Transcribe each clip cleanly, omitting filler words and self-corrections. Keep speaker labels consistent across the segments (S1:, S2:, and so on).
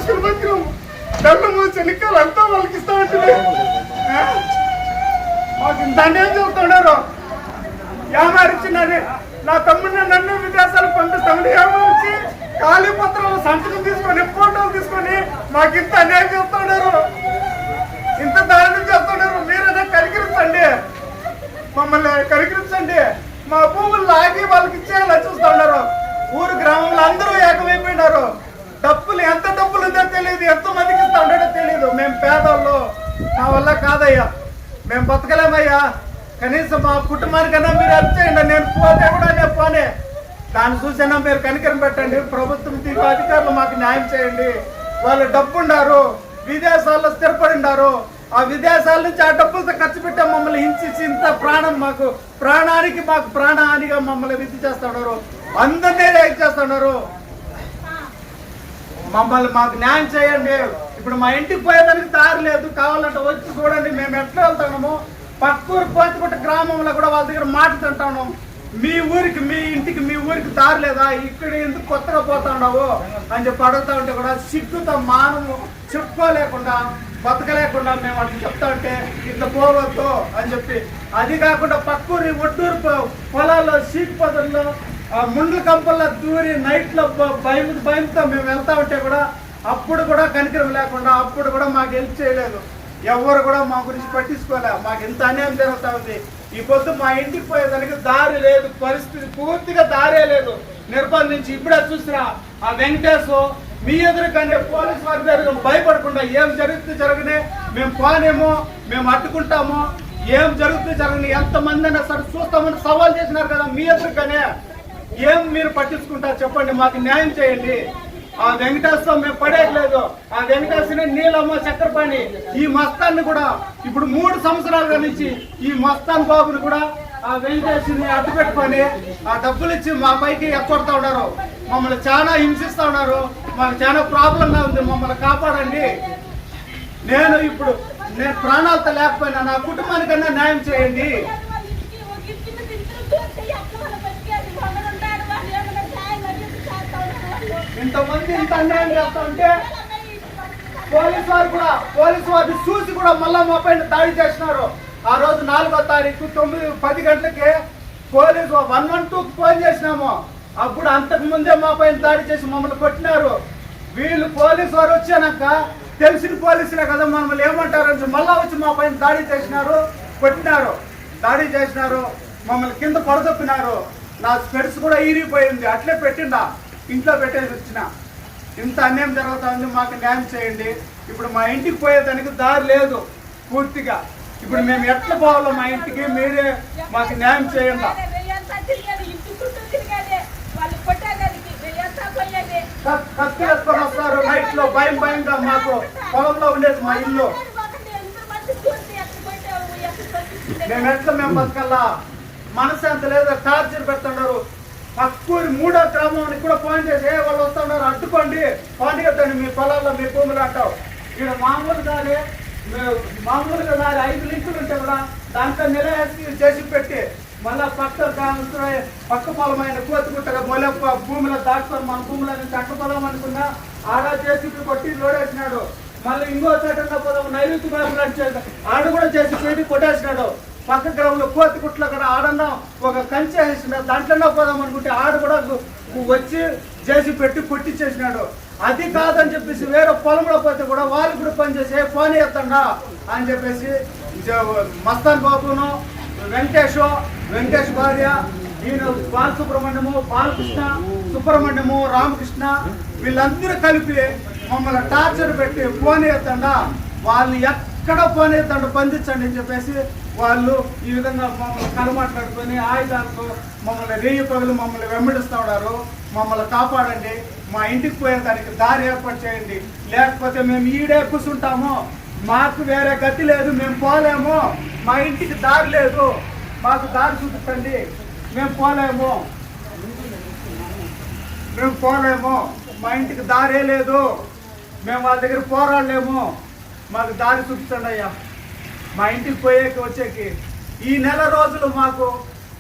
S1: తీసుకుని బతికినాము. బెల్లము చెనిక్కాయలు అంతా వాళ్ళకి ఇస్తామంటే మాకు ఇంత అన్యాయం చెబుతున్నారు. ఏమారిచ్చినని నా తమ్ముడిని నన్ను విదేశాలకు పంపిస్తామని ఏమారిచ్చి ఖాళీ పత్రాలు సంతకం తీసుకొని ఫోటోలు తీసుకొని మాకు ఇంత అన్యాయం చెబుతున్నారు. ఇంత దారుణం చేస్తున్నారు. మీరైనా కనికరించండి, మమ్మల్ని కనికరించండి. మా భూములు లాగి వాళ్ళకి ఇచ్చేయాలని చూస్తున్నారు. ఊరు గ్రామంలో అందరూ ఏకమైపోయినారు. డబ్బులు ఎంత డబ్బులు ఉందో తెలియదు, ఎంత మందికి ఇస్తా ఉండడో తెలియదు. మేము పేదవాళ్ళు, నా వల్ల కాదయ్యా, మేము బతకలేమయ్యా. కనీసం మా కుటుంబానికన్నా మీరు హెల్ప్ చేయండి. నేను పోతే కూడా నేను పోనే, దాన్ని చూసైనా మీరు కనికరం పెట్టండి. ప్రభుత్వం అధికారులు మాకు న్యాయం చేయండి. వాళ్ళు డబ్బు ఉన్నారు, విదేశాల్లో స్థిరపడి ఆ విదేశాల నుంచి ఆ డబ్బులతో ఖర్చు పెట్టే మమ్మల్ని హింసించి ఇంత ప్రాణం మాకు ప్రాణహానిగా మమ్మల్ని విధి చేస్తున్నారు. అందరినీ రేట్ చేస్తున్నారు. మమ్మల్ని మాకు న్యాయం చేయండి. ఇప్పుడు మా ఇంటికి పోయేదానికి దారి లేదు. కావాలంటే వచ్చి చూడండి మేము ఎట్లా వెళ్తున్నాము. పక్కూరు పోతుకుంట గ్రామంలో కూడా వాళ్ళ దగ్గర మాట్లాడుతున్నాము. మీ ఊరికి మీ ఇంటికి మీ ఊరికి దారి లేదా, ఇక్కడ ఎందుకు కొత్తగా పోతున్నావు అని చెప్పి అడుగుతా ఉంటే కూడా సిగ్గుతో మానము చెప్పుకోలేకుండా బతకలేకుండా మేము అట్లా చెప్తా ఉంటే ఇట్లా పోవద్దు అని చెప్పి, అది కాకుండా పక్కూరి ఒడ్డూరు పొలాల్లో సీటు పొదల్లో ముండ్ల కంపల్లో దూరి నైట్లో భయంతో మేము వెళ్తా ఉంటే కూడా అప్పుడు కూడా కనికరం లేకుండా అప్పుడు కూడా మాకు హెల్ప్ చేయలేదు. ఎవరు కూడా మా గురించి పట్టించుకోలే. మాకు ఎంత అన్యాయం జరుగుతూ ఉంది. ఈ పొద్దు మా ఇంటికి పోయేదానికి దారి లేదు, పరిస్థితి పూర్తిగా దారే లేదు. నిర్బంధించి ఇప్పుడే చూసినా ఆ వెంకటేశ్ మీ ఎదురుగానే పోలీసు వారి దగ్గర భయపడకుండా ఏం జరుగుతుంది జరగనే, మేము పోనేమో, మేము అడ్డుకుంటాము, ఏం జరుగుతుంది జరగని, ఎంతమంది అయినా సరే చూస్తామని సవాల్ చేసినారు కదా మీ ఎదురుగానే. ఏం మీరు పట్టించుకుంటారు చెప్పండి, మాకు న్యాయం చేయండి. ఆ వెంకటేశ్వరం మేము పడేయలేదు. ఆ వెంకటేశ్వరి నీలమ్మ చక్రపాణి ఈ మస్తాన్ని కూడా ఇప్పుడు 3 సంవత్సరాల నుంచి ఈ మస్తాన్ బాబుని కూడా ఆ వెంకటేశ్వరిని అడ్డు పెట్టుకొని ఆ డబ్బులు ఇచ్చి మా పైకి ఎక్కొడతా ఉన్నారు. మమ్మల్ని చాలా హింసిస్తా ఉన్నారు. మాకు చాలా ప్రాబ్లంగా ఉంది. మమ్మల్ని కాపాడండి. నేను ప్రాణాలతో లేకపోయినా నా కుటుంబానికన్నా న్యాయం చేయండి. ఇంతమంది ఇంత అన్యాయం చేస్తా ఉంటే పోలీసు వారిని చూసి కూడా మళ్ళా మా పైన దాడి చేసినారు. ఆ రోజు 4వ తారీఖు 9-10 గంటలకి పోలీసు 112కి ఫోన్ చేసినాము. అప్పుడు అంతకు ముందే మా పైన దాడి చేసి మమ్మల్ని కొట్టినారు. వీళ్ళు పోలీసు వారు వచ్చాక తెలిసిన పోలీసులే కదా మమ్మల్ని ఏమంటారని మళ్ళా వచ్చి మా పైన దాడి చేసినారు, కొట్టినారు, దాడి చేసినారు. మమ్మల్ని కింద పడదొప్పినారు. నా స్పెట్స్ కూడా ఈరిగిపోయింది. అట్లే పెట్టిండా, ఇంట్లో పెట్టేసి వచ్చిన. ఇంత అన్యాయం జరుగుతుంది. మాకు న్యాయం చేయండి. ఇప్పుడు మా ఇంటికి పోయేదానికి దారి లేదు పూర్తిగా. ఇప్పుడు మేము ఎట్లా పోవాలో మా ఇంటికి మీరే మాకు న్యాయం చేయండి. కత్తి వేసుకొని వస్తారు నైట్ లో భయంగా. మాకు పొలంలో ఉండేది మా ఇల్లు. మేము బతకల్లా, మనశ్శాంతి లేదు. టార్చర్ పెడుతున్నారు. పక్కూరి 3వ గ్రామానికి కూడా ఫోన్ చేసి వాళ్ళు వస్తున్నారు, అడ్డుకోండి, పండుగతండి మీ పొలాల్లో మీ భూములు అంటావు. ఇక్కడ మామూలుగా 5 లింకులు ఉంటే కూడా దాంట్లో నిలవేసి చేసి పెట్టి మళ్ళా పక్క పొలమైన కోతుకుంటగా మొలప్ప భూమిలో దాటుకొని మన భూముల నుంచి అక్క పొలం అనుకున్నా ఆడ చేసి కొట్టి లోడేసినాడు. మళ్ళీ ఇంకో చోట పొలం నైరుతి బాబులు ఆడ కూడా చేసి పెట్టి కొట్టేసినాడు. పక్క గ్రామంలో కోతికుట్ల కూడా ఆడన్నా ఒక కంచె వేసినాడు. దాంట్లోనే పోదాం అనుకుంటే ఆడ కూడా వచ్చి చేసి పెట్టి కొట్టించేసినాడు. అది కాదని చెప్పేసి వేరే పొలంలో పోతే కూడా వాళ్ళు కూడా పనిచేసి ఫోన్ చేస్తండా అని చెప్పేసి మస్తాన్ బాబును వెంకటేష్ భార్య ఈయన బాలసుబ్రహ్మణ్యము, బాలకృష్ణ, సుబ్రహ్మణ్యము, రామకృష్ణ వీళ్ళందరూ కలిపి మమ్మల్ని టార్చర్ పెట్టి ఫోన్ చేస్తండా, వాళ్ళని ఎక్కడ ఫోన్ చేస్తాడు బంధించండి అని చెప్పేసి వాళ్ళు ఈ విధంగా మమ్మల్ని కలమాట్లాడుకొని ఆయుధాలతో మమ్మల్ని రేయి పగలు మమ్మల్ని వెంబడిస్తూ ఉన్నారు. మమ్మల్ని కాపాడండి. మా ఇంటికి పోయేదానికి దారి ఏర్పాటు చేయండి. లేకపోతే మేము ఈడే కూర్చుంటాము. మాకు వేరే గతి లేదు. మేము పోలేము. మా ఇంటికి దారి లేదు. మాకు దారి చూపించండి. మేము పోలేము. మా ఇంటికి దారే లేదు. మేము వాళ్ళ దగ్గర పోరాడలేము. మాకు దారి చూపించండి అయ్యా. మా ఇంటికి పోయేకి వచ్చేకి ఈ నెల రోజులు మాకు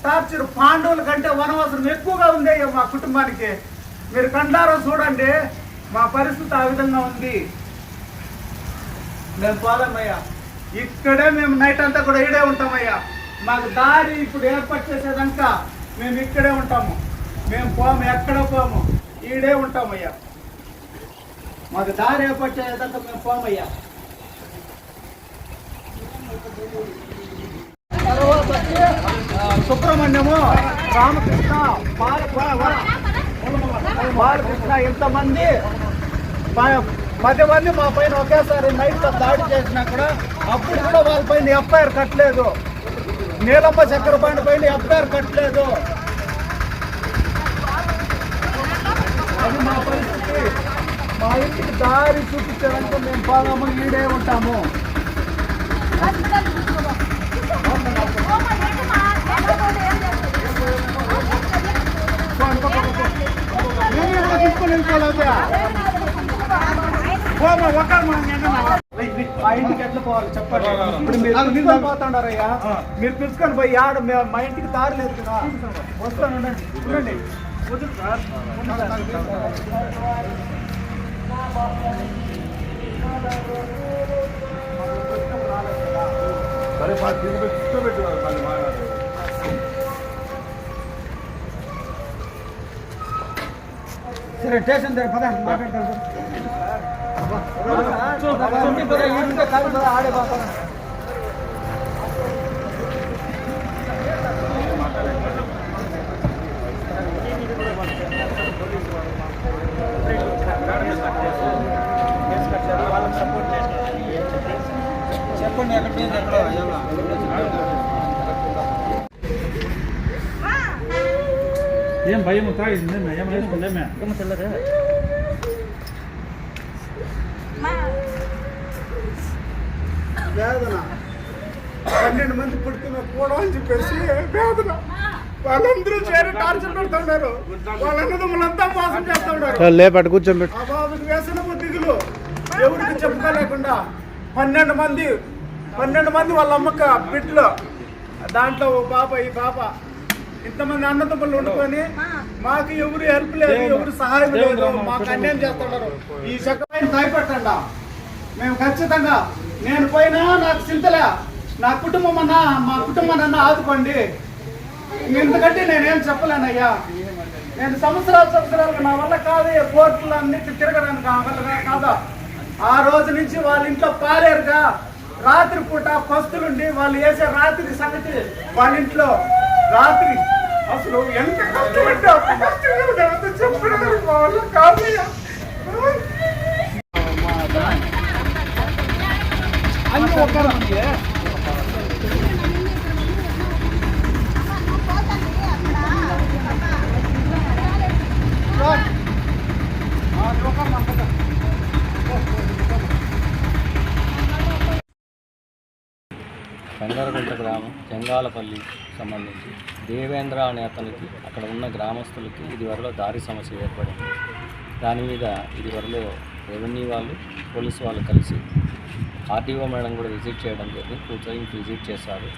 S1: టార్చర్ పాండవుల కంటే వనవాసం ఎక్కువగా ఉంది అయ్యా మా కుటుంబానికి. మీరు కండారో చూడండి. మా పరిస్థితి ఆ విధంగా ఉంది. మేము పోదామయ్యా, ఇక్కడే మేము నైట్ అంతా కూడా ఈడే ఉంటామయ్యా. మాకు దారి ఇప్పుడు ఏర్పాటు చేసేదాకా మేము ఇక్కడే ఉంటాము. మేము పోము, ఎక్కడ పోము, ఈడే ఉంటామయ్యా. మాకు దారి ఏర్పాటు చేసేదాకా మేము పోమయ్యా. తర్వాత సుబ్రహ్మణ్యము, రామకృష్ణ, బాలకృష్ణ, ఇంతమంది 10 మంది మా పైన ఒకేసారి నైట్ దాడి చేసినా కూడా అప్పుడు కూడా వాళ్ళ పైన ఎఫ్ఐఆర్ కట్టలేదు. నీలమ్మ చక్రపాణి పైన ఎఫ్ఐఆర్ కట్టలేదు. అది మా పరిస్థితి. మా ఇంటికి దారి చూపించాలంటే మేము బాగా ఈడే ఉంటాము. మా ఇంటికి ఎట్లా పోవాలి చెప్పండి. ఇప్పుడు మీరు పోతున్నారయ్యా, మీరు పిలుచుకొని పోయి ఆడ మా ఇంటికి దారి లేదు కదా. వస్తాను, ఉండండి.
S2: సరే
S1: సరే స్టేషన్ దగ్గర పద మాట్లాడతాను. ఆడే బాగా చెప్పండి.
S2: ఏం భయం తాగింది? ఏమైనా
S1: వేదన 12 మంది పుట్టుకున్న కూడా అని చెప్పేసి వేదన. వాళ్ళందరూ చేరి టార్చర్ పెడుతున్నారు. వాళ్ళంతా మోసం చేస్తా ఉన్నారు.
S3: లేపాటు కూర్చోబెట్టు.
S1: ఆ బాబుకి వ్యసనము దిగులు ఎవరికి చెప్పుకోలేకుండా 12 మంది వాళ్ళ అమ్మక బిడ్డలు, దాంట్లో ఓ పాప, ఈ పాప, ఇంతమంది అన్నదమ్ములు వండుకొని మాకు ఎవరు హెల్ప్ లేదు, ఎవరు సహాయం లేదు. మాకు అన్యాయం చేస్తున్నారు. ఈ చక్రమైన భయపెట్టండా. మేము ఖచ్చితంగా, నేను పోయినా నాకు చింతలే, నా కుటుంబం అన్నా, మా కుటుంబాన్ని ఆదుకోండి. ఎందుకంటే నేనేం చెప్పలేనయ్యా. నేను సంవత్సరాలుగా నా వల్ల కాదు కోర్టులు అన్నిటి తిరగడానికి వల్ల కాదా. ఆ రోజు నుంచి వాళ్ళ ఇంట్లో పాలేరుగా రాత్రి పూట పస్తులుండి వాళ్ళు వేసే రాత్రి సంగతి వాళ్ళ ఇంట్లో రాత్రి అసలు ఎంత కష్టపడ్డా చెప్పడం వాళ్ళు కాదయ్యా. అన్ని ఒక్కరండి.
S4: చంగారగుంట గ్రామం, చెంగాలపల్లి సంబంధించి దేవేంద్ర అనే అతనికి అక్కడ ఉన్న గ్రామస్తులకి ఇదివరలో దారి సమస్య ఏర్పడింది. దాని మీద ఇదివరలో రెవెన్యూ వాళ్ళు, పోలీసు వాళ్ళు కలిసి ఆర్టీఓ మేడం కూడా విజిట్ చేయడం జరిగింది. పూర్తిగా విజిట్ చేశారు.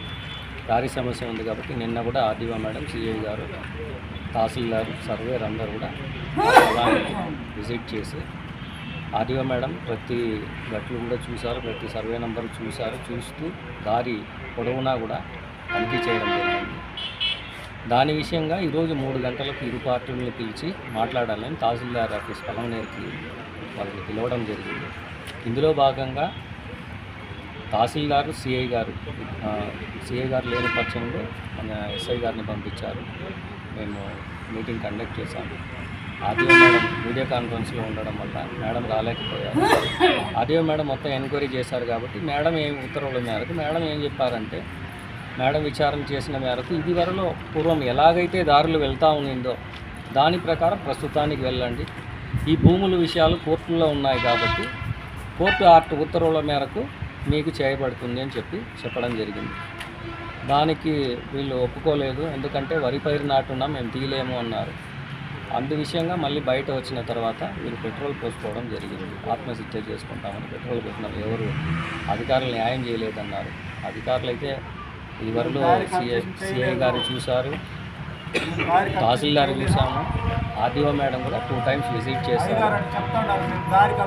S4: దారి సమస్య ఉంది కాబట్టి నిన్న కూడా ఆర్టీఓ మేడం, సిఐ గారు, తహసీల్దారు, సర్వేర్ అందరూ కూడా విజిట్ చేసి ఆర్టీఓ మేడం ప్రతి గట్లు కూడా చూశారు, ప్రతి సర్వే నెంబర్ చూశారు. చూస్తూ దారి పొడవునా కూడా తనిఖీ చేయడం జరిగింది. దాని విషయంగా ఈరోజు 3 గంటలకు ఇరు పార్టీలను పిలిచి మాట్లాడాలని తహసీల్దార్ ఆఫీస్ పలమనేరుకి వాళ్ళని పిలవడం జరిగింది. ఇందులో భాగంగా తహసీల్దారు, సిఐ గారు లేని పక్షంలో మన ఎస్ఐ గారిని పంపించారు. మేము మీటింగ్ కండక్ట్ చేశాము. ఆర్టీఓ మేడం వీడియో కాన్ఫరెన్స్లో ఉండడం వల్ల మేడం రాలేకపోయారు. ఆర్టీఓ మేడం మొత్తం ఎంక్వైరీ చేశారు కాబట్టి మేడం ఏం ఉత్తర్వుల మేరకు మేడం ఏం చెప్పారంటే, మేడం విచారణ చేసిన మేరకు ఇదివరలో పూర్వం ఎలాగైతే దారులు వెళ్తూ ఉన్నిందో దాని ప్రకారం ప్రస్తుతానికి వెళ్ళండి. ఈ భూముల విషయాలు కోర్టుల్లో ఉన్నాయి కాబట్టి కోర్టు ఉత్తర్వుల మేరకు మీకు చేయబడుతుంది అని చెప్పడం జరిగింది. దానికి వీళ్ళు ఒప్పుకోలేదు. ఎందుకంటే వరి పైరు నాటున్నా మేము తీయలేము అన్నారు. అందు విషయంగా మళ్ళీ బయట వచ్చిన తర్వాత వీళ్ళు పెట్రోల్ పోసుకోవడం జరిగింది. ఆత్మహత్య చేసుకుంటామని పెట్రోల్ పోసినారు. ఎవరు అధికారులు న్యాయం చేయలేదన్నారు. అధికారులు అయితే ఇదివరలో సిఐ గారు చూశారు, తహసీల్దార్ చూసాము, ఆర్డీఓ మేడం కూడా 2 times విజిట్ చేశారు.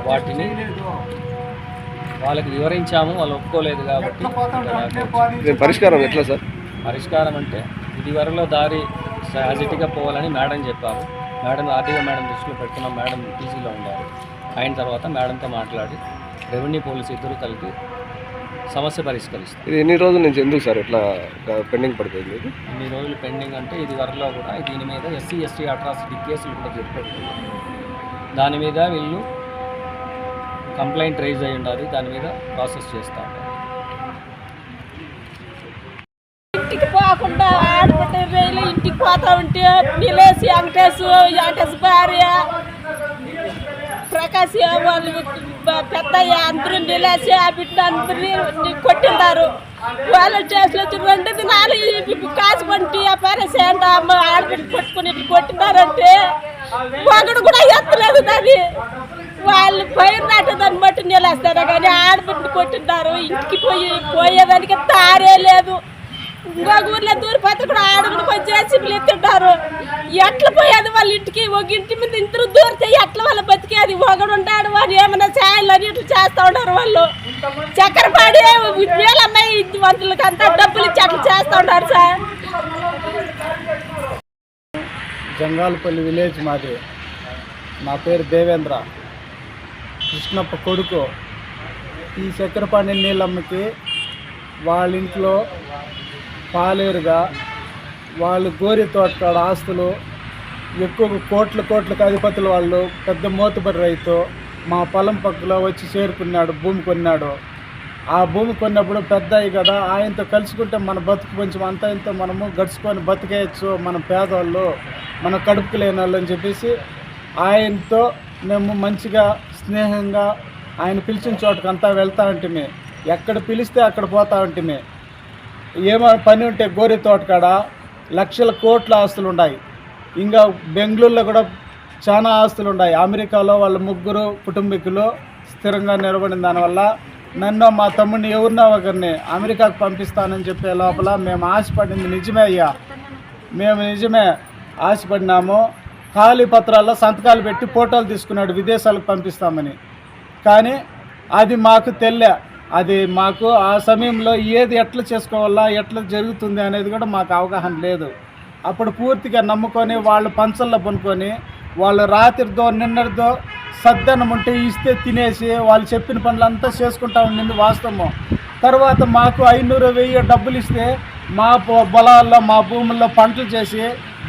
S4: వాటిని వాళ్ళకి వివరించాము, వాళ్ళు ఒప్పుకోలేదు కాబట్టి
S3: పరిష్కారం ఎట్లా సార్?
S4: పరిష్కారం అంటే ఇది వరలో దారి యాజిటీగా పోవాలని మేడం చెప్పారు. మేడం ఆర్డీఓ మేడం దృష్టిలో పెట్టుకున్న మేడం పీజీలో ఉన్నారు. అయిన తర్వాత మేడంతో మాట్లాడి రెవెన్యూ పోలీసు ఇద్దరు కలిపి సమస్య పరిష్కరిస్తారు.
S3: ఇది ఎన్ని రోజుల నుంచి ఎందుకు సార్ ఇట్లా పెండింగ్ పడిపోయింది?
S4: ఇన్ని రోజులు పెండింగ్ అంటే ఇది వరలో కూడా దీని మీద SC/ST అట్రాసిటీ కేసులు కూడా జరిపెట్టుకున్నారు. దాని మీద వీళ్ళు కంప్లైంట్ రైజ్ అయ్యి ఉండాలి, దాని మీద ప్రాసెస్ చేస్తూ ఉంటారు.
S5: ఇంటికి పోకుండా ఆడబిడ్డ వేలు ఇంటికి పోతా ఉంటే నిలేసి వెంకటేశ్ భార్య ప్రకాశ్ వాళ్ళు పెద్దయ్య అందరూ నిలేసి ఆ బిడ్డ అందరినీ కొట్టింటారు. వాళ్ళు స్టేషన్లో వచ్చి 2 దినాలు కాసు పంటి ఆ పేరేసేంట అమ్మ ఆడబిడ్డ కొట్టుకుని కొట్టినారంటే ఒకడు కూడా ఎత్తలేదు దాన్ని. వాళ్ళు పైరు నాటే దాన్ని బట్టి నిలేస్తారు కానీ ఆడబిడ్డ కొట్టింటారు. ఇంటికి పోయేదానికి దారే లేదు. ఇంకొక ఊర్లో దూరిపోతే కూడా ఆడబిడ్డ పోయి జేసీబీలు ఎత్తింటారు. ఎట్లా పోయేది వాళ్ళ ఇంటికి? ఒక ఇంటి మీద ఇంతరు దూరితే ఎట్లా వాళ్ళు బతికేది? ఒకడు ఉంటాడు వాళ్ళు ఏమైనా ఛాయలు అని ఇట్లా చేస్తూ ఉంటారు. వాళ్ళు చక్కెర పాడి వేలమ్మాయి వంతులకి అంతా డబ్బులు ఇచ్చి అట్లా చేస్తూ ఉంటారు సార్.
S1: జంగాలపల్లి విలేజ్ మాది. నా పేరు దేవేంద్ర, కృష్ణప్ప కొడుకు. ఈ చక్కెరపాణి నీళ్ళమ్మకి వాళ్ళ ఇంట్లో పాలేరుగా వాళ్ళు గోరి తోటకాడ ఆస్తులు ఎక్కువ కోట్లకు అధిపతులు. వాళ్ళు పెద్ద మోతుబరి రైతు. మా పొలం పక్కలో వచ్చి చేరుకున్నాడు, భూమి కొన్నాడు. ఆ భూమి కొన్నప్పుడు పెద్దయ్యి కదా, ఆయనతో కలుసుకుంటే మన బతుకు కొంచెం అంతా ఇంత మనము గడుచుకొని బతికేయచ్చు, మన పేదవాళ్ళు, మన కడుపుకు లేని వాళ్ళు అని చెప్పేసి ఆయనతో మేము మంచిగా స్నేహంగా ఆయన పిలిచిన చోటకంతా వెళ్తూ ఉంటే, ఎక్కడ పిలిస్తే అక్కడ పోతూ ఉంటే, ఏమో పని ఉంటే గోరి తోటకాడ లక్షల కోట్ల ఆస్తులు ఉన్నాయి. ఇంకా బెంగళూరులో కూడా చాలా ఆస్తులు ఉన్నాయి. అమెరికాలో వాళ్ళ 3 కుటుంబీకులు స్థిరంగా నిలబడిన దానివల్ల నన్ను మా తమ్ముడిని ఎవరినో ఒకరిని అమెరికాకు పంపిస్తానని చెప్పే లోపల మేము ఆశపడింది నిజమే అయ్యా, మేము నిజమే ఆశపడినాము. ఖాళీ పత్రాల్లో సంతకాలు పెట్టి ఫోటోలు తీసుకున్నాడు విదేశాలకు పంపిస్తామని. కానీ అది మాకు తెలియ. అది మాకు ఆ సమయంలో ఏది ఎట్లా చేసుకోవాలా, ఎట్లా జరుగుతుంది అనేది కూడా మాకు అవగాహన లేదు. అప్పుడు పూర్తిగా నమ్ముకొని వాళ్ళు పంచల్లో పనుకొని వాళ్ళు రాత్రితో నిన్నటితో సద్దనం ఉంటే ఇస్తే తినేసి వాళ్ళు చెప్పిన పనులంతా చేసుకుంటా ఉండింది వాస్తవం. తర్వాత మాకు 500-1000 డబ్బులు ఇస్తే మా పొలాల్లో మా భూముల్లో పంటలు చేసి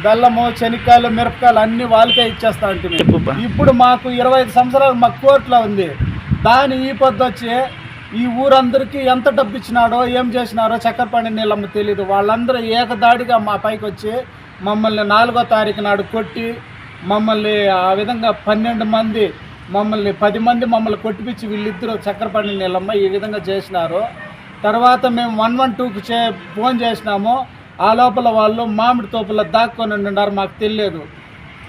S1: బెల్లము, శనక్కాయలు, మిరపకాయలు అన్నీ వాళ్ళకే ఇచ్చేస్తా ఉంటుంది. ఇప్పుడు మాకు 25 సంవత్సరాలు మాకు కోర్టులో ఉంది. దాని ఈ పొద్దు వచ్చి ఈ ఊరందరికీ ఎంత డబ్బు ఇచ్చినాడో ఏం చేసినారో చక్కెరపాణి నీళ్ళమ్మ తెలీదు. వాళ్ళందరూ ఏకదాడిగా మా పైకి వచ్చి మమ్మల్ని 4వ తారీఖు నాడు కొట్టి మమ్మల్ని ఆ విధంగా 12 మంది మమ్మల్ని 10 మంది మమ్మల్ని కొట్టిపిచ్చి వీళ్ళిద్దరూ చక్కెరపాణి నీళ్ళమ్మ ఈ విధంగా చేసినారు. తర్వాత మేము 112కి ఫోన్ చేసినాము. ఆ లోపల వాళ్ళు మామిడి తోపుల్లో దాక్కొని ఉన్నారు, మాకు తెలియదు.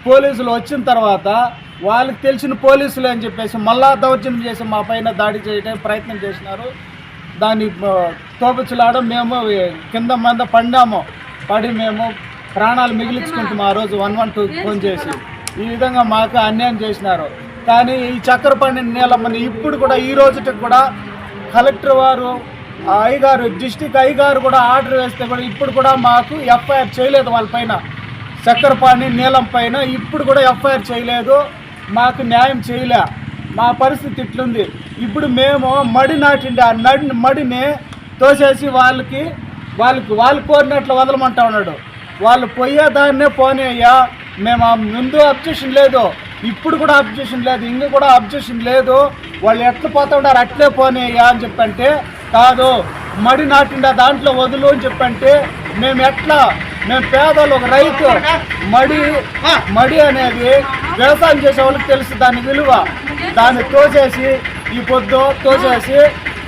S1: పోలీసులు వచ్చిన తర్వాత వాళ్ళకి తెలిసిన పోలీసులు అని చెప్పేసి మళ్ళా దౌర్జన్యం చేసి మా పైన దాడి చేయడానికి ప్రయత్నం చేసినారు. దాన్ని తోపుచులాడడం మేము కింద మీద పడి మేము ప్రాణాలు మిగిలించుకుంటాము. ఆ రోజు 112కి ఫోన్ చేసి ఈ విధంగా మాకు అన్యాయం చేసినారు. కానీ ఈ చక్కెరపాణి నీళ్ళమ్మని ఇప్పుడు కూడా ఈ రోజుకి కూడా కలెక్టర్ వారు అయ్యగారు డిస్టిక్ అయ్యగారు కూడా ఆర్డర్ వేస్తే కూడా ఇప్పుడు కూడా మాకు ఎఫ్ఐఆర్ చేయలేదు. వాళ్ళపైన చక్కెరపాణి నీలం పైన ఇప్పుడు కూడా ఎఫ్ఐఆర్ చేయలేదు. మాకు న్యాయం చేయలే. మా పరిస్థితి ఇట్లుంది. ఇప్పుడు మేము మడి నాటిండి, ఆ మడిని తోసేసి వాళ్ళు కోరినట్లు వదలమంటా ఉన్నాడు. వాళ్ళు పోయేదాన్నే పోనీ అయ్యా, మేము ముందు అబ్జెక్షన్ లేదు, ఇప్పుడు కూడా అబ్జెక్షన్ లేదు, ఇంక కూడా అబ్జెక్షన్ లేదు, వాళ్ళు ఎట్లా పోతా ఉన్నారు అట్లే పోనీ అయ్యా అని చెప్పంటే, కాదు మడి నాటిండా దాంట్లో వదులు అని చెప్పంటే, మేము పేదలు, ఒక రైతు, మడి అనేది వ్యవసాయం చేసే వాళ్ళకి తెలుసు దాని విలువ. దాన్ని తోసేసి ఈ పొద్దు తోసేసి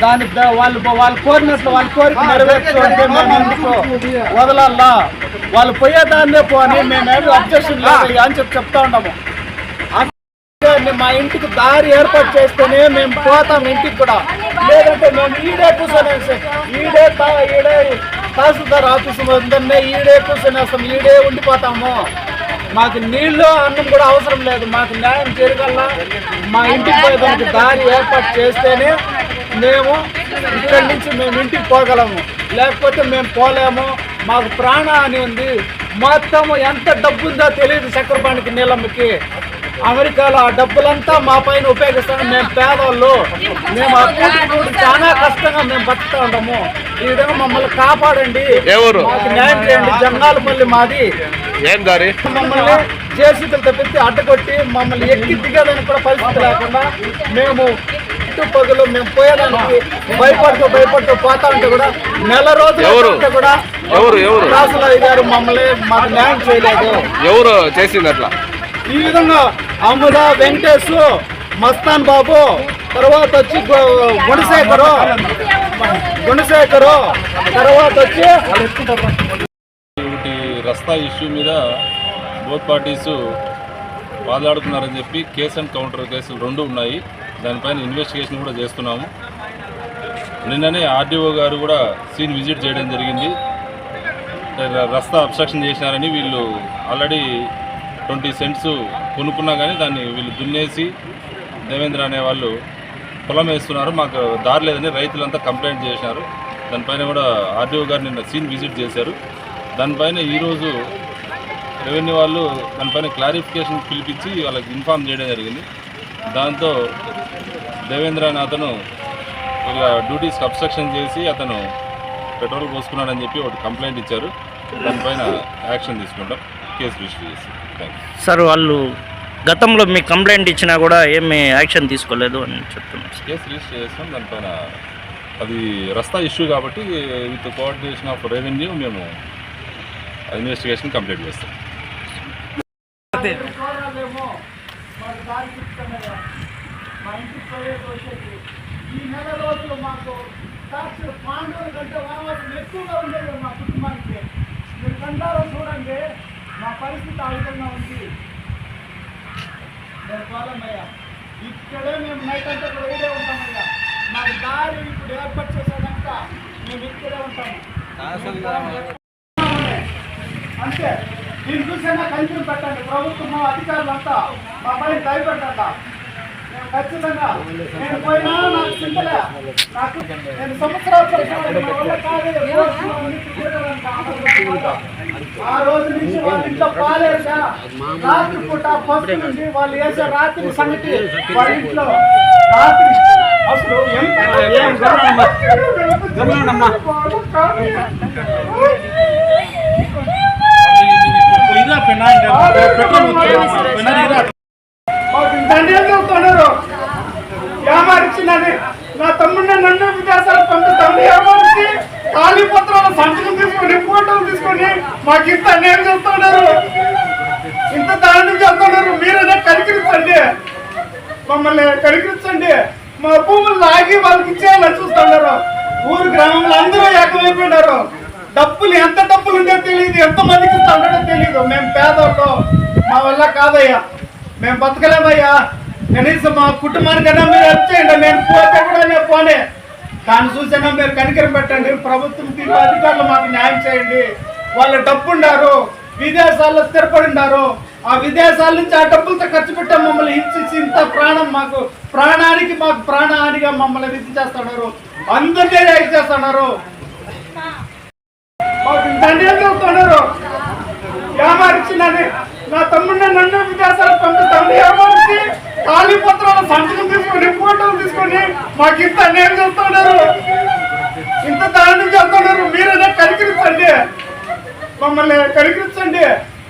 S1: దాన్ని వాళ్ళు కోరినట్లు వాళ్ళ కోరిక నెరవేర్చుకుంటే మేము ఎందుకు వదలల్లా, వాళ్ళు పోయేదాన్నే పోని మేమేమి అబ్జెక్షన్ లేదు అని చెప్తా ఉన్నాము. మా ఇంటికి దారి ఏర్పాటు చేస్తేనే మేము పోతాం ఇంటికి కూడా, లేదంటే మేము ఈడే కూర్చొనేసి ఈడే తహసీల్దార్ ఆఫీసు ఉందనే ఈడే కూర్చొనేస్తాం, ఈడే ఉండిపోతాము. మాకు నీళ్ళు అన్నం కూడా అవసరం లేదు. మాకు న్యాయం జరగల్లా. మా ఇంటికి పోయేదానికి దారి ఏర్పాటు చేస్తేనే మేము ఇక్కడి నుంచి మేము ఇంటికి పోగలము, లేకపోతే మేము పోలేము. మాకు ప్రాణహాని ఉంది. మొత్తం ఎంత డబ్బు ఉందో తెలియదు చక్రపాణికి నీలమ్మకి. అమెరికాలో ఆ డబ్బులంతా మా పైన ఉపయోగిస్తాము. మేము పేదవాళ్ళు, మేము చాలా కష్టంగా మేము బతుకుతా ఉంటాము. ఈ విధంగా మమ్మల్ని కాపాడండి, మాకు న్యాయం చేయండి. జంగాలపల్లి మాది.
S3: ఏం దారి?
S1: మమ్మల్ని జేసీబీలతో పెట్టి అడ్డగొట్టి మమ్మల్ని ఎక్కి దిగేదానికి కూడా పరిస్థితి లేకుండా మేము పగులు మేము పోయేదానికి భయపడుతూ పోతా ఉంటే కూడా నెల రోజులు కూడా రాసులు అయ్యారు. మమ్మల్ని మాకు న్యాయం చేయలేదు.
S3: ఎవరు చేసింది అట్లా?
S1: ఈ విధంగా అమ్ముద, వెంకటేష్, మస్తాన్ బాబు, తర్వాత వచ్చి గుణశేఖరు, తర్వాత వచ్చి
S6: రస్తా ఇష్యూ మీద బోత్ పార్టీస్ వాదాడుతున్నారని చెప్పి కేసు అండ్ కౌంటర్ కేసులు 2 ఉన్నాయి. దానిపైన ఇన్వెస్టిగేషన్ కూడా చేస్తున్నాము. నిన్ననే ఆర్డీఓ గారు కూడా సీన్ విజిట్ చేయడం జరిగింది. రస్తా అబ్స్ట్రక్షన్ చేసినారని వీళ్ళు ఆల్రెడీ 20 సెంట్స్ కొనుక్కున్నా కానీ దాన్ని వీళ్ళు దున్నేసి దేవేంద్ర అనే వాళ్ళు పొలం వేస్తున్నారు, మాకు దారి లేదని రైతులంతా కంప్లైంట్ చేసినారు. దానిపైన కూడా ఆర్డీఓ గారు నిన్న సీన్ విజిట్ చేశారు. దానిపైన ఈరోజు రెవెన్యూ వాళ్ళు దానిపైన క్లారిఫికేషన్ పిలిపించి వాళ్ళకి ఇన్ఫార్మ్ చేయడం జరిగింది. దాంతో దేవేంద్ర అనే అతను ఇలా డ్యూటీస్కి అబ్స్ట్రక్షన్ చేసి అతను పెట్రోల్ పోసుకున్నాడని చెప్పి ఒకటి కంప్లైంట్ ఇచ్చారు. దానిపైన యాక్షన్ తీసుకుంటాం, కేసు రిజిస్టర్ చేసి.
S7: సార్ వాళ్ళు గతంలో మీ కంప్లైంట్ ఇచ్చినా కూడా ఏమి యాక్షన్ తీసుకోలేదు అని చెప్తున్నారు.
S6: కేసు రిజిస్టర్ చేస్తాం. దానిపైన అది రస్తా ఇష్యూ కాబట్టి విత్ కోఆర్డినేషన్ ఆఫ్ రెవెన్యూ మేము ఇన్వెస్టిగేషన్ కంప్లీట్ చేస్తాం.
S1: ఈ నెల రోజులు మాకు పాండవుల కంటే వనవాసం ఎక్కువగా ఉండేది మా కుటుంబానికి. మీరు కంటారో చూడండి, మా పరిస్థితి ఆ విధంగా ఉంది. పోలమయ్యా, ఇక్కడే మేము నైట్ అంతా కూడా ఇక్కడే ఉంటామయ్యా. మాకు దారి ఇప్పుడు ఏర్పాటు చేసేదాక మేము ఇక్కడే ఉంటాము. అంతే. దీన్ని చూసైనా కంచెలు పెట్టండి ప్రభుత్వం, అధికారులంతా మా పైన భయపెట్టండి. నేను ఖచ్చితంగా నేను పోయినా నాకు చింతలే. నాకు నేను సంవత్సరాలు ఆ రోజు నుంచి వాళ్ళ ఇంట్లో పాలేసా. రాత్రి పూట ఫస్ట్ నుంచి వాళ్ళు వేసే రాత్రి సంగతి వాళ్ళ ఇంట్లో రాత్రి అసలు చెప్తున్నారు. ఏమారిచ్చిందని నా తమ్ముడిని నన్ను విదేశాలు పంపిస్తాను. ఏమారిచ్చి ఖాళీ పత్రాల సంతకం తీసుకొని ఫోటోలు తీసుకొని మాకు ఇంత అన్యాయం చేస్తున్నారు, ఇంత దారుణం చేస్తున్నారు. మీరైనా కనికరించండి, మమ్మల్ని కనికరించండి. మా భూములు లాగి వాళ్ళకి ఇచ్చేయాలని చూస్తున్నారు. ఊరు గ్రామంలో అందరూ ఏకమైపోయినారు. డబ్బులు ఎంత డబ్బులు ఉందో తెలియదు, ఎంత మందికి ఇస్తాడో తెలియదు. మేము పేదోళ్ళు, మా వల్ల కాదయ్యా, మేము బతకలేమయ్యా. కనీసం మా కుటుంబానికైనా మీరు హెల్ప్ చేయండి. నేను పోతే కూడా నేను పోనే, దాన్ని చూసైనా మీరు కనికరం పెట్టండి. ప్రభుత్వం తీరు అధికారులు మాకు న్యాయం చేయండి. వాళ్ళు డబ్బు ఉండారు, విదేశాల్లో స్థిరపడి ఉన్నారు. ఆ విదేశాల నుంచి ఆ డబ్బులతో ఖర్చు పెట్టే మమ్మల్ని హింసించి ఇంత ప్రాణం మాకు ప్రాణానికి మాకు ప్రాణహానిగా మమ్మల్ని విధి చేస్తున్నారు. అందరినీ రైట్ చేస్తున్నారు. మాకు దండేం చెప్తున్నారు. ఏమారిచ్చిందని నా తమ్ముడిని నన్ను విదేశాలు పంపిస్తాను. ఏమారిచ్చి ఖాళీ పత్రాల సంతకం తీసుకొని ఫోటోలు తీసుకొని మాకు ఇంత అన్యాయం చేస్తున్నారు, ఇంత దారుణం చేస్తున్నారు. మీరైనా కనికరించండి, మమ్మల్ని కనికరించండి.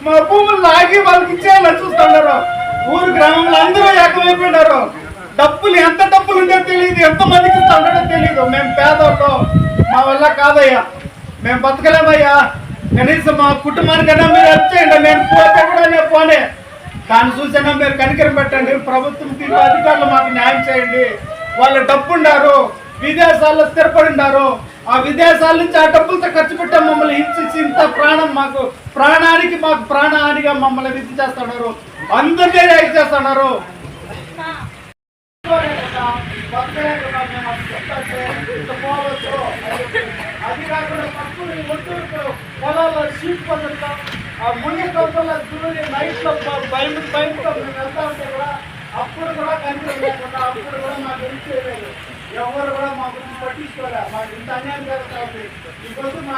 S1: మా భూములు లాగి వాళ్ళకి ఇచ్చేయాలని చూస్తున్నారు. ఊరు గ్రామంలో అందరూ ఏకమైపోయినారు. డబ్బులు ఎంత డబ్బులు ఉందో తెలియదు, ఎంత మందికి ఇస్తాడో తెలియదు. మేము పేదోళ్ళు, మా వల్ల కాదయ్యా, మేము బతకలేమయ్యా. కనీసం మా కుటుంబానికైనా మీరు హెల్ప్ చేయండి. నేను పోతే కూడా నేను పోనే, దాన్ని చూసైనా మీరు కనికరం పెట్టండి. ప్రభుత్వం తీరు అధికారులు మాకు న్యాయం చేయండి. వాళ్ళు డబ్బు ఉండారు, విదేశాల్లో స్థిరపడి ఉన్నారు. ఆ విదేశాల నుంచి ఆ డబ్బులతో ఖర్చు పెట్టే మమ్మల్ని హింసించి ఇంత ప్రాణం మాకు ప్రాణానికి మాకు ప్రాణహానిగా మమ్మల్ని విధి చేస్తున్నారు. అందరినీ రైట్ చేస్తున్నారు. అది కాకుండా పొలాల్లో షీట్ పద్ధతిలో ఆ ముని లోపల దూరి నైట్లో భయంతో మేము వెళ్తా ఉంటే కూడా అప్పుడు కూడా కనిపించ లేకుండా అప్పుడు కూడా మాకు తెలిసేలేదు. ఎవరు కూడా మా గురించి పట్టించుకోలే. మాకు ఇంత అన్యాయం జరుగుతా ఉంది. ఈరోజు మా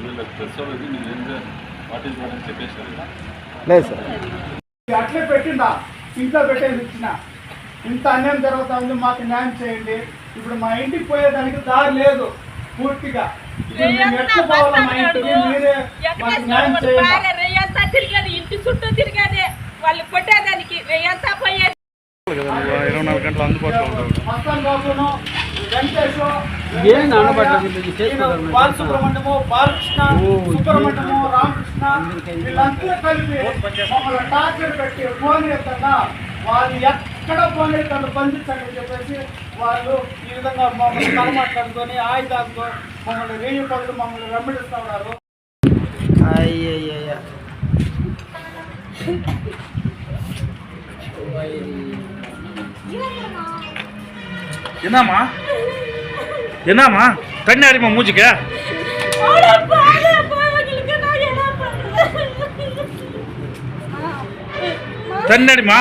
S6: వీళ్ళకి తెలుసుకోలేదు నేను పాటించాలని చెప్పేసారు.
S1: లేదు సార్, అట్లే పెట్టిందా ఇంట్లో పెట్టేది ఇచ్చిన. ఇంత అన్యాయం జరుగుతా ఉంది, మాకు న్యాయం చేయండి. ఇప్పుడు మా ఇంటికి పోయేదానికి దారి లేదు పూర్తిగా. ఇప్పుడు మేము ఎట్లా పోవాలా మా ఇంటికి? మీరే మాకు న్యాయం చేయండి.
S5: రెయ్యంతా తిరిగేది, ఇంటి చుట్టూ తిరిగేది, వాళ్ళు కొట్టేదానికి రెయ్యంతా పోయేది.
S2: 24 గంటలు అందుబాటులో ఉంటారు.
S1: మస్తాన్ బాబును, వెంకటేష్, బాలసుబ్రహ్మణ్యము, బాలకృష్ణ, సుబ్రహ్మణ్యము, రామకృష్ణ వీళ్ళంతా కలిపి మమ్మల్ని టార్చర్ పెట్టి ఫోన్ చేస్తున్నా వాళ్ళు ఎక్కడ ఫోన్ చేస్తాను బంధించండి చెప్పేసి వాళ్ళు ఈ విధంగా మమ్మల్ని తలమాట్లాడుకొని ఆయుధాలతో మమ్మల్ని రేయి పళ్ళు మమ్మల్ని వెంబడిస్తూ ఉన్నారు.
S2: என்னம்மா கண்ணாடிமா மூஞ்சிக்க கண்ணாடிமா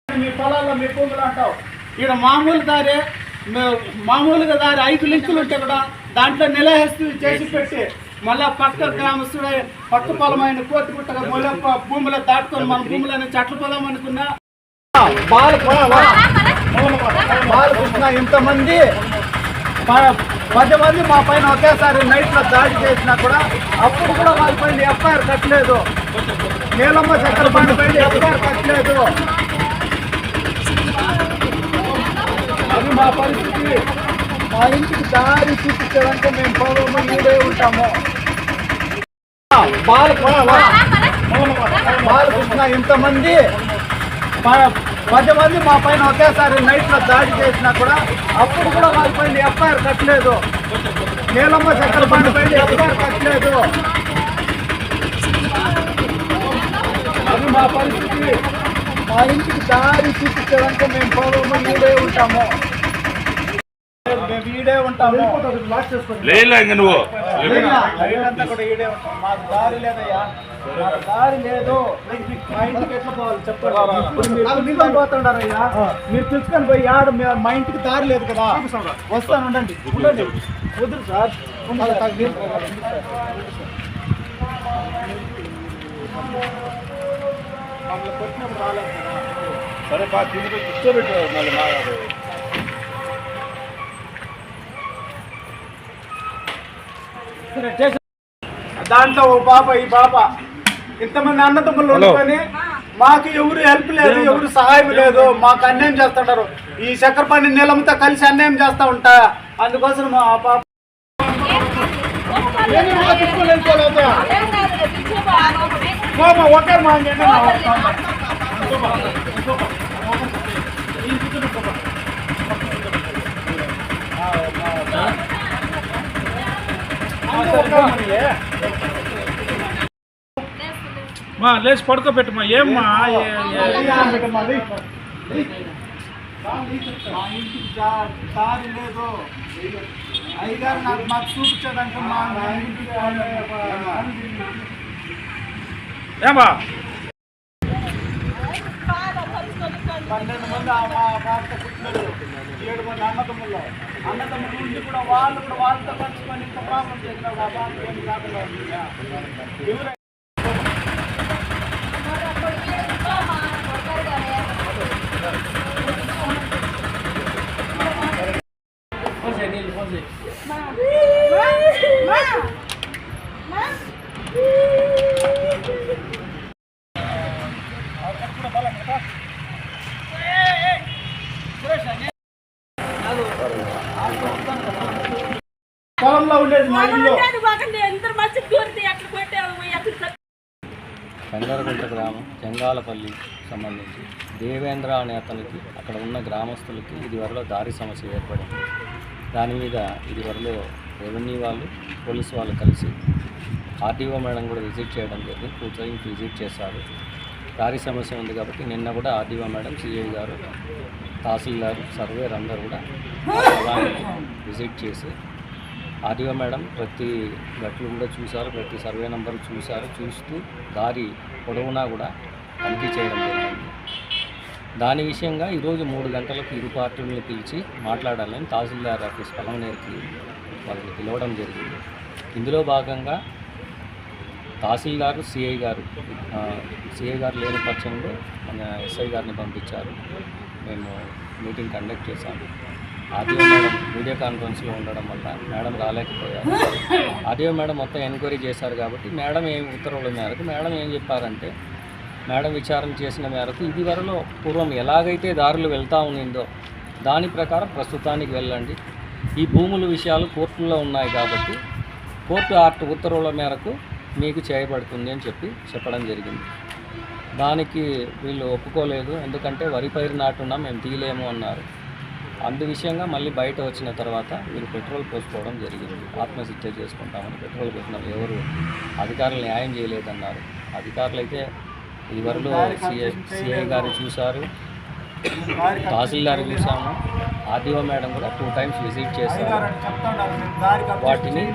S1: మీ పొలాల్లో మీ భూములు అంటావు. ఇక్కడ మామూలుగా దారి 5 లింకులు ఉంటే కూడా దాంట్లో నిలహస్తు చేసి పెట్టి మళ్ళా పక్క గ్రామస్తుడే పక్క పొలమైన కోతిగుట్టగా మళ్ళీ భూములు దాటుకొని మన భూములని చెట్ల పొలం అనుకున్నా బాలకృష్ణ ఇంతమంది 10 మంది మా పైన ఒకేసారి నైట్లో దాడి చేసినా కూడా అప్పుడు కూడా వాళ్ళ పైన ఎఫ్ఐఆర్ కట్టలేదు. నీలమ్మ చక్కెర బండి పైన ఎఫ్ఐఆర్ కట్టలేదు. అది మా పరిస్థితి. మా ఇంటికి దారి చూపించడానికి మేము పొలము ఈడే ఉంటాము. బాలకృష్ణ ఇంతమంది 10 మంది మా పైన ఒకేసారి నైట్లో దాడి చేసినా కూడా అప్పుడు కూడా వాళ్ళ పైన ఎఫ్ఐఆర్ కట్టలేదు. నీలమ్మ చక్కెర బండి పైన ఎఫ్ఐఆర్ కట్టలేదు. అది మా పరిస్థితి. మా ఇంటికి దారి చూపించడానికి మేము పొలము ఈడే ఉంటాము. మేము ఈడే ఉంటాము.
S6: లేలా ఇంక నువ్వు
S1: లైట్ కూడా ఈడే ఉంటాం. మాకు దారి లేదయ్యా, మాకు దారి లేదు. మా ఇంటికి ఎట్లా పోవాలి చెప్పండి. ఇప్పుడు మీరు పిలుచుకొని పోతుండారయ్యా, మీరు పిలుచుకొని పోయి మా ఇంటికి దారి లేదు కదా. వస్తాను ఉండండి వద్దు సార్. మమ్మల్ని కొట్టినప్పుడు రాలేదు కదా.
S6: సరే బాగా తిరిగి కూర్చోబెట్టారు మళ్ళీ
S1: దాంట్లో ఓ బాబా ఈ బాబా ఇంతమంది అన్నదమ్ములు ఉండుకొని మాకు ఎవరు హెల్ప్ లేదు, ఎవరు సహాయం లేదు. మాకు అన్యాయం చేస్తుంటారు. ఈ చక్కెరపాణి నీలమ్మతో కలిసి అన్యాయం చేస్తూ ఉంటా. అందుకోసం మా పాప ఒకే మా
S2: లేచి పడుకోబెట్టమ్మా. ఏమ్మా
S1: మా ఇంటికి దారి లేదు. అయ్యగారు మాకు చూపించడానికి మా ఇంటికి
S2: ఏమా
S1: 12 మంది మా పాప పుట్టినలు, 7 మంది అన్నదమ్ములు ఉండి కూడా వాళ్ళు కూడా వాళ్ళతో పంచుకొని ఇంత ప్రాబ్లం చేసినారు. ఆ బాబు ఏమి కాకుండా పొలంలో ఉండేది మా ఇల్లు.
S4: చందరగుంట గ్రామం చెంగాలపల్లి సంబంధించి దేవేంద్ర అనే అతనికి అక్కడ ఉన్న గ్రామస్తులకి ఇదివరలో దారి సమస్య ఏర్పడింది. దాని మీద ఇది వరలో రెవెన్యూ వాళ్ళు పోలీసు వాళ్ళు కలిసి ఆర్డీఓ మేడం కూడా విజిట్ చేయడం జరిగింది. 2 times విజిట్ చేశారు. దారి సమస్య ఉంది కాబట్టి నిన్న కూడా ఆర్డీఓ మేడం, సిఐ గారు, తహసీల్దార్, సర్వేర్ అందరూ కూడా విజిట్ చేసి ఆర్డీఓ మేడం ప్రతి గట్లు కూడా చూశారు, ప్రతి సర్వే నెంబర్ చూశారు. చూస్తూ దారి పొడవునా కూడా తనిఖీ చేయడం జరిగింది. దాని విషయంగా ఈరోజు 3 గంటలకు ఇరు పార్టీలను పిలిచి మాట్లాడాలని తహసీల్దార్ ఆఫీస్ పలమనేరుకి వాళ్ళని పిలవడం జరిగింది. ఇందులో భాగంగా తహసీల్దార్, సిఐ గారు లేని పక్షంలో మన ఎస్ఐ గారిని పంపించారు. మేము మీటింగ్ కండక్ట్ చేశాము. ఆర్డీఓ మేడం వీడియో కాన్ఫరెన్స్లో ఉండడం వల్ల మేడం రాలేకపోయారు. ఆర్డీఓ మేడం మొత్తం ఎంక్వైరీ చేశారు కాబట్టి మేడం ఉత్తర్వుల మేరకు మేడం ఏం చెప్పారంటే, మేడం విచారణ చేసిన మేరకు ఇది వరలో పూర్వం ఎలాగైతే దారులు వెళ్తూ ఉన్నిందో దాని ప్రకారం ప్రస్తుతానికి వెళ్ళండి. ఈ భూముల విషయాలు కోర్టులో ఉన్నాయి కాబట్టి కోర్టు ఉత్తర్వుల మేరకు మీకు చేయబడుతుంది అని చెప్పడం జరిగింది. దానికి వీళ్ళు ఒప్పుకోలేదు. ఎందుకంటే వరి పైరు నాటున్నాం, మేము తీయలేము అన్నారు. అందు విషయంగా మళ్ళీ బయట వచ్చిన తర్వాత వీళ్ళు పెట్రోల్ పోసుకోవడం జరిగింది. ఆత్మహత్య చేసుకుంటామని పెట్రోల్ పోసిన ఎవరు అధికారులు న్యాయం చేయలేదన్నారు. అధికారులు అయితే ఇదివరలో సిఐ గారు చూశారు, తహసీల్దార్ చూసాము, ఆర్డీఓ మేడం కూడా 2 times విజిట్ చేశారు. వాటిని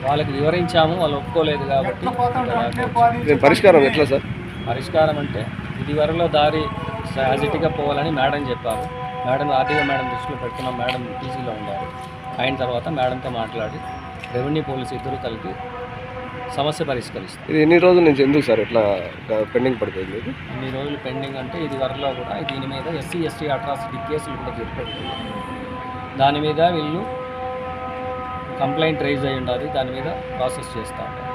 S4: వాళ్ళకి వివరించాము, వాళ్ళు ఒప్పుకోలేదు కాబట్టి
S3: పరిష్కారం ఎట్లా సార్?
S4: పరిష్కారం అంటే ఇదివరలో దారి యాజిటీగా పోవాలని మేడం చెప్పారు. మేడం ఆర్డీఓ మేడం దృష్టిలో పెట్టుకున్న మేడం టీసీలో ఉన్నారు. అయిన తర్వాత మేడంతో మాట్లాడి రెవెన్యూ పోలీసు ఇద్దరు కలిపి సమస్య పరిష్కరిస్తారు.
S3: ఇది ఎన్ని రోజుల నుంచి ఎందుకు సార్ ఇట్లా పెండింగ్ పడిపోయింది?
S4: ఇన్ని రోజులు పెండింగ్ అంటే ఇది వరలో కూడా దీని మీద ఎస్సీ ఎస్టీ అట్రాసిటీ కేసులు కూడా జరిపెట్టుకున్నారు. దాని మీద వీళ్ళు కంప్లైంట్ రైజ్ అయ్యి ఉండాలి, దాని మీద ప్రాసెస్ చేస్తూ ఉంటారు.